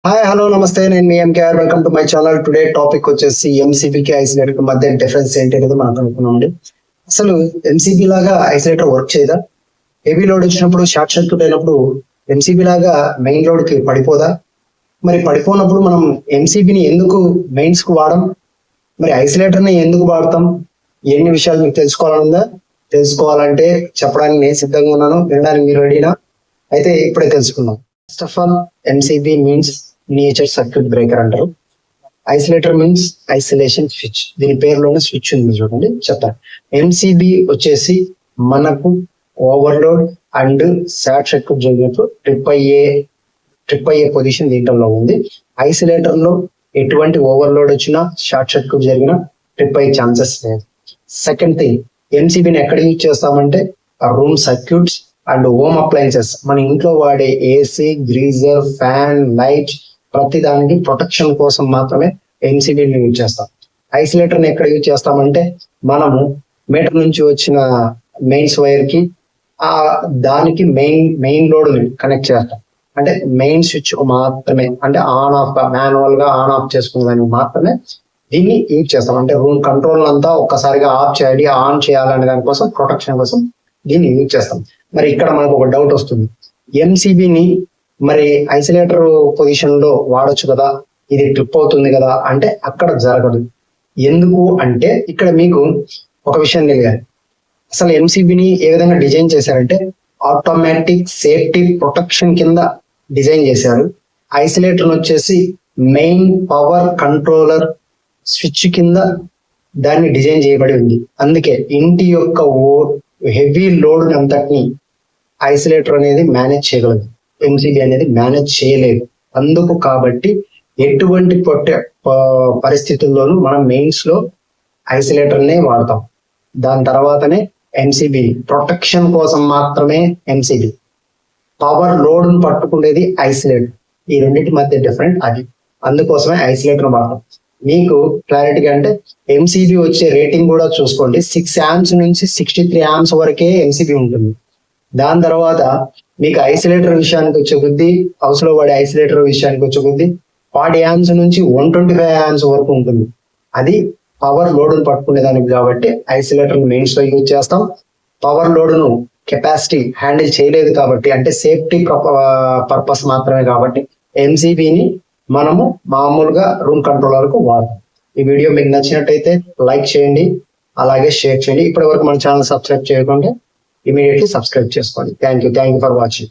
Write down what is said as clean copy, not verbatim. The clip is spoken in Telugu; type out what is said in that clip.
హాయ్ హలో నమస్తే, నేను మీ MKR. Welcome to my channel. Today topic వచ్చేసి ఎంసీబీకి ఐసోలేటర్ మధ్య డిఫరెన్స్ ఏంటి అనేది మనం అనుకున్నామండి. అసలు ఎంసీబీ లాగా ఐసోలేటర్ వర్క్ చేయదా? హెవీ లోడ్ వచ్చినప్పుడు, షార్ట్ సర్క్యూట్ అయినప్పుడు ఎంసీబీ లాగా మెయిన్ లోడ్ కి పడిపోదా? మరి పడిపోయినప్పుడు మనం ఎంసీబీని ఎందుకు మెయిన్స్ కు వాడడం, మరి ఐసోలేటర్ ని ఎందుకు వాడతాం? ఎన్ని విషయాలు మీకు తెలుసుకోవాలనుందా? తెలుసుకోవాలంటే చెప్పడానికి నేను సిద్ధంగా ఉన్నాను. వినడానికి మీరు రెడీనా? అయితే ఇప్పుడే తెలుసుకుందాం. First of all, MCB means miniature circuit breaker అంటారు. Isolator means isolation switch. దీని పేరులోనే స్విచ్ ఉంది చూడండి, చెప్తాను. ఎంసీబీ వచ్చేసి మనకు ఓవర్లోడ్ అండ్ షార్ట్ సర్క్యూట్ జరిగినప్పుడు ట్రిప్ అయ్యే పొజిషన్ దీంట్లో ఉంది. ఐసోలేటర్ లో ఎటువంటి ఓవర్లోడ్ వచ్చినా, షార్ట్ సర్క్యూట్ జరిగినా ట్రిప్ అయ్యే ఛాన్సెస్ లేదు. సెకండ్ థింగ్, ఎంసీబీని ఎక్కడ యూజ్ చేస్తామంటే room circuits and home appliances. మన ఇంట్లో వాడే ఏసీ, గ్రీజర్, ఫ్యాన్, లైట్, ప్రతి దానికి ప్రొటెక్షన్ కోసం మాత్రమే ఎంసీబీని యూజ్ చేస్తాం. ఐసోలేటర్ని ఎక్కడ యూజ్ చేస్తామంటే మనము మీటర్ నుంచి వచ్చిన మెయిన్స్ వైర్ కి దానికి మెయిన్ లోడ్ కనెక్ట్ చేస్తాం. అంటే మెయిన్ స్విచ్ మాత్రమే, అంటే ఆన్ ఆఫ్ మాన్యువల్ గా ఆన్ ఆఫ్ చేసుకునే దానికి మాత్రమే దీన్ని యూజ్ చేస్తాం. అంటే రూమ్ కంట్రోల్ అంతా ఒక్కసారిగా ఆఫ్ చేయాలి, ఆన్ చేయాలనే దానికోసం, ప్రొటెక్షన్ కోసం దీన్ని యూజ్ చేస్తాం. మరి ఇక్కడ మనకు ఒక డౌట్ వస్తుంది, ఎంసీబీని మరి ఐసోలేటర్ పొజిషన్ లో వాడొచ్చు కదా, ఇది ట్రిప్ అవుతుంది కదా అంటే అక్కడ జరగదు. ఎందుకు అంటే ఇక్కడ మీకు ఒక విషయం తెలియాలి. అసలు ఎంసీబీని ఏ విధంగా డిజైన్ చేశారంటే ఆటోమేటిక్ సేఫ్టీ ప్రొటెక్షన్ కింద డిజైన్ చేశారు. ఐసోలేటర్ వచ్చేసి మెయిన్ పవర్ కంట్రోలర్ స్విచ్ కింద దాన్ని డిజైన్ చేయబడి ఉంది. అందుకే ఇంటి యొక్క హెవీ లోడ్ అంతటిని ఐసోలేటర్ అనేది మేనేజ్ చేయగలదు, ఎంసీబీ అనేది మేనేజ్ చేయలేదు. అందుకు కాబట్టి ఎటువంటి పరిస్థితుల్లోనూ మనం మెయిన్స్ లో ఐసోలేటర్ నే వాడతాం. దాని తర్వాతనే ఎంసీబీ, ప్రొటెక్షన్ కోసం మాత్రమే ఎంసీబీ. పవర్ లోడ్ ను పట్టుకునేది ఐసోలేటర్. ఈ రెండింటి మధ్య డిఫరెంట్ అది. అందుకోసమే ఐసోలేటర్ వాడతాం. మీకు క్లారిటీగా అంటే ఎంసీబీ వచ్చే రేటింగ్ కూడా చూసుకోండి. 6 amps నుంచి 63 amps వరకే ఎంసీబీ ఉంటుంది. దాని తర్వాత మీకు ఐసోలేటర్ విషయానికి వచ్చే కొద్దీ, హౌస్ లో వాడే ఐసోలేటర్ విషయానికి వచ్చే కొద్దీ 40 amps నుంచి 125 amps వరకు ఉంటుంది. అది పవర్ లోడ్ ను పట్టుకునే దానికి కాబట్టి ఐసోలేటర్ మెయిన్స్ లో యూజ్ చేస్తాం. పవర్ లోడ్ ను కెపాసిటీ హ్యాండిల్ చేయలేదు కాబట్టి, అంటే సేఫ్టీ పర్పస్ మాత్రమే కాబట్టి ఎంసీబీని మనము మామూలుగా రూమ్ కంట్రోలర్ కు వాడతాం. ఈ వీడియో మీకు నచ్చినట్టయితే లైక్ చేయండి, అలాగే షేర్ చేయండి. ఇప్పటి వరకు మన ఛానల్ సబ్స్క్రైబ్ చేయకుండా ఇమీడియట్లీ సబ్స్క్రైబ్ చేసుకోండి. Thank you for watching.